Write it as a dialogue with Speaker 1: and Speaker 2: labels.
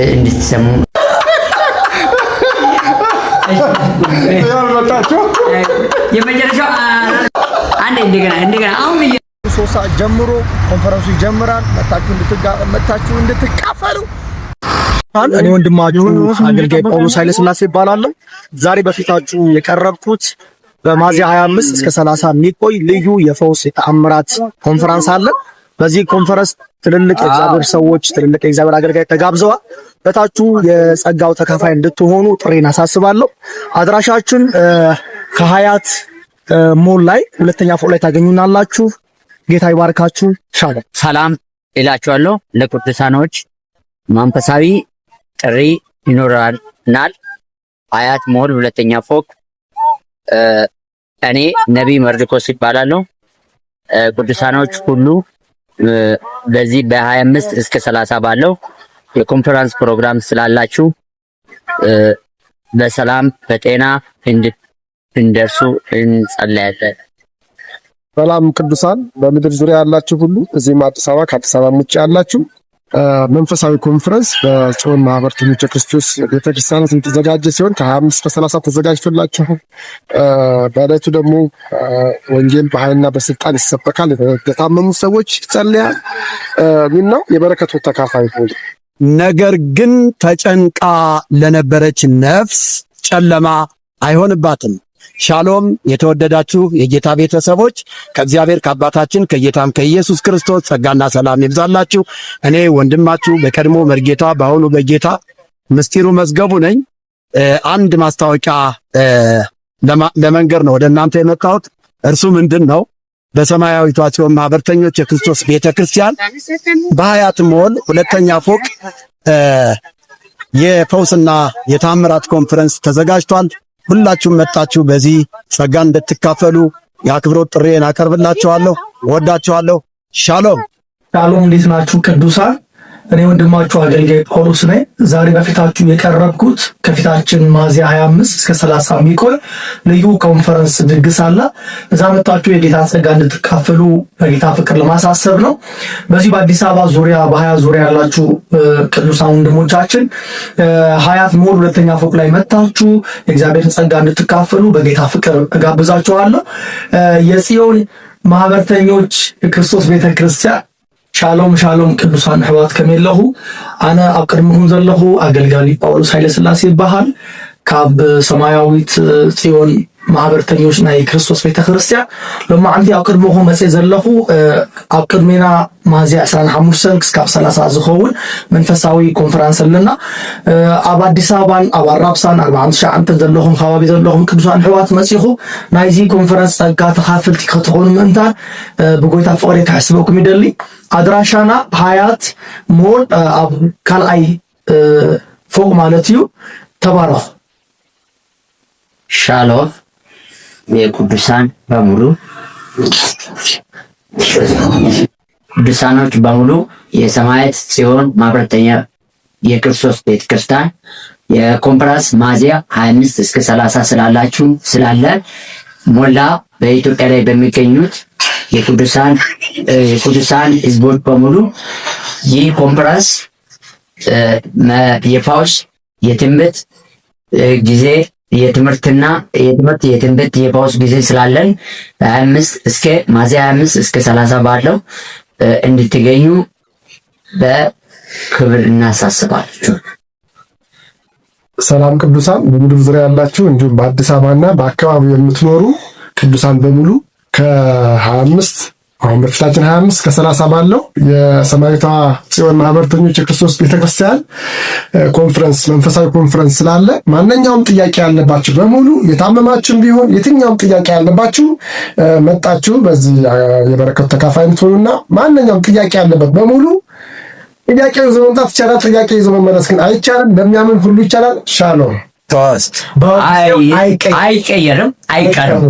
Speaker 1: እንድትሰሙ የመጨረሻው አንዴ እንደገና አሁን
Speaker 2: 3 ሰዓት ጀምሮ ኮንፈረንሱ ይጀምራል። መጣችሁ እንድትካፈሉ። እኔ ወንድማችሁ አገልጋይ ጳውሎስ ኃይለ ሥላሴ ይባላለሁ። ዛሬ በፊታችሁ የቀረብኩት በሚያዝያ 25 እስከ 30 የሚቆይ ልዩ የፈውስ የተአምራት ኮንፈረንስ አለ። በዚህ ኮንፈረንስ ትልልቅ የእግዚአብሔር ሰዎች፣ ትልልቅ የእግዚአብሔር አገልጋይ ተጋብዘዋል። በታችሁ የጸጋው ተካፋይ እንድትሆኑ ጥሬን አሳስባለሁ። አድራሻችን ከሀያት ሞል ላይ ሁለተኛ ፎቅ ላይ ታገኙናላችሁ። ጌታ ይባርካችሁ።
Speaker 1: ሰላም እላችኋለሁ። ለቅዱሳኖች መንፈሳዊ ጥሪ ይኖረናል። ሀያት ሞል ሁለተኛ ፎቅ። እኔ ነቢይ መርቆስ ይባላለሁ። ቅዱሳኖች ሁሉ በዚህ በ25 እስከ 30 ባለው የኮንፈረንስ ፕሮግራም ስላላችሁ በሰላም በጤና እንድትደርሱ እንጸልያለን።
Speaker 2: ሰላም ቅዱሳን በምድር ዙሪያ ያላችሁ ሁሉ እዚህም አዲስ አበባ ከአዲስ አበባ ውጭ ያላችሁ መንፈሳዊ ኮንፈረንስ በጽዮን ማህበርተኞች የክርስቶስ ቤተክርስቲያን የተዘጋጀ ሲሆን ከ25 እስከ 30 ተዘጋጅቶላችሁ በዕለቱ ደግሞ ወንጌል በኃይልና በስልጣን ይሰበካል። የታመሙ ሰዎች ይጸልያል። ምን ነው የበረከቱ ተካፋይ ሆኑ።
Speaker 3: ነገር ግን ተጨንቃ ለነበረች ነፍስ ጨለማ አይሆንባትም። ሻሎም የተወደዳችሁ የጌታ ቤተሰቦች ከእግዚአብሔር ከአባታችን ከጌታም ከኢየሱስ ክርስቶስ ጸጋና ሰላም ይብዛላችሁ። እኔ ወንድማችሁ በቀድሞ መርጌታ በአሁኑ በጌታ ምስጢሩ መዝገቡ ነኝ። አንድ ማስታወቂያ ለመንገር ነው ወደ እናንተ የመጣሁት። እርሱ ምንድን ነው? በሰማያዊቷ ጽዮን ማህበርተኞች የክርስቶስ ቤተክርስቲያን በሀያት ሞል ሁለተኛ ፎቅ የፈውስና የታምራት ኮንፈረንስ ተዘጋጅቷል። ሁላችሁም መጣችሁ በዚህ ጸጋ እንድትካፈሉ የአክብሮት ጥሪዬን አቀርብላችኋለሁ። ወዳችኋለሁ። ሻሎም።
Speaker 4: እንዴት ናችሁ ቅዱሳን? እኔ ወንድማችሁ አገልጋይ ጳውሎስ ነኝ። ዛሬ በፊታችሁ የቀረብኩት ከፊታችን ሚያዝያ 25 እስከ 30 የሚቆይ ልዩ ኮንፈረንስ ድግስ አለ። እዛ መጣችሁ የጌታ ጸጋ እንድትካፈሉ በጌታ ፍቅር ለማሳሰብ ነው። በዚህ በአዲስ አበባ ዙሪያ በሀያ ዙሪያ ያላችሁ ቅዱሳን ወንድሞቻችን ሀያት ሞል ሁለተኛ ፎቅ ላይ መጣችሁ የእግዚአብሔር ጸጋ እንድትካፈሉ በጌታ ፍቅር እጋብዛችኋለሁ። የጽዮን ማህበርተኞች የክርስቶስ ቤተክርስቲያን ሻሎም ሻሎም ቅዱሳን ሕዋት ከመለኹ አነ ኣብ ቅድሚኩም ዘለኹ አገልጋሊ ጳውሎስ ኃይለ ሥላሴ ይባሃል። ካብ ሰማያዊት ጽዮን ማህበርተኞች ናይ ክርስቶስ ቤተክርስቲያን ለማዓንቲ ኣብ ቅድሚኩም መጽእ ዘለኹ ኣብ ቅድሜና ሚያዝያ 25 እስካብ 30 ዝኸውን መንፈሳዊ ኮንፈረንስ ኣለና። ኣብ አዲስ አበባን ኣብ አራብሳን 49 ዘለኹም ከባቢ ዘለኹም ቅዱሳን ሕዋት መጽኹ ናይዚ ኮንፈረንስ ጸጋ ተካፈልቲ ክትኾኑ ምእንታን ብጎይታ ፍቅሪ ክሕስበኩም ይደሊ። አድራሻና ሀያት ሞል ኣብ ካልኣይ ፎቅ ማለት እዩ። ተባረኹ።
Speaker 1: ሻሎም የቅዱሳን በሙሉ ቅዱሳኖች በሙሉ የሰማያዊት ጽዮን ማህበርተኛ የክርስቶስ ቤተክርስቲያን የኮንፈረንስ ሚያዝያ 25 እስከ 30 ስላለ ሞላ በኢትዮጵያ ላይ በሚገኙት የቅዱሳን ህዝቦች በሙሉ ይህ ኮንፈረንስ የፈውስ የትንቢት ጊዜ የትንቢት የፈውስ ጊዜ ስላለን ሚያዝያ 25 እስከ 30 ባለው እንድትገኙ በክብር እናሳስባችሁ።
Speaker 2: ሰላም ቅዱሳን በምድር ዙሪያ ያላችሁ እንዲሁም በአዲስ አበባና በአካባቢው የምትኖሩ ቅዱሳን በሙሉ ከ25 አሁን በፊታችን 25 ከ30 ባለው የሰማያዊቷ ጽዮን ማህበርተኞች የክርስቶስ ቤተክርስቲያን ኮንፈረንስ መንፈሳዊ ኮንፈረንስ ስላለ ማንኛውም ጥያቄ ያለባችሁ በሙሉ የታመማችሁም ቢሆን የትኛውም ጥያቄ ያለባችሁ መጣችሁ በዚህ የበረከቱ ተካፋይ እንድትሆኑና ማንኛውም ጥያቄ ያለበት በሙሉ ጥያቄውን ይዞ መምጣት ይቻላል። ጥያቄ ይዞ መመለስ ግን አይቻልም። ለሚያምን ሁሉ ይቻላል። ሻሎም
Speaker 1: ቶስት አይቀየርም አይቀርም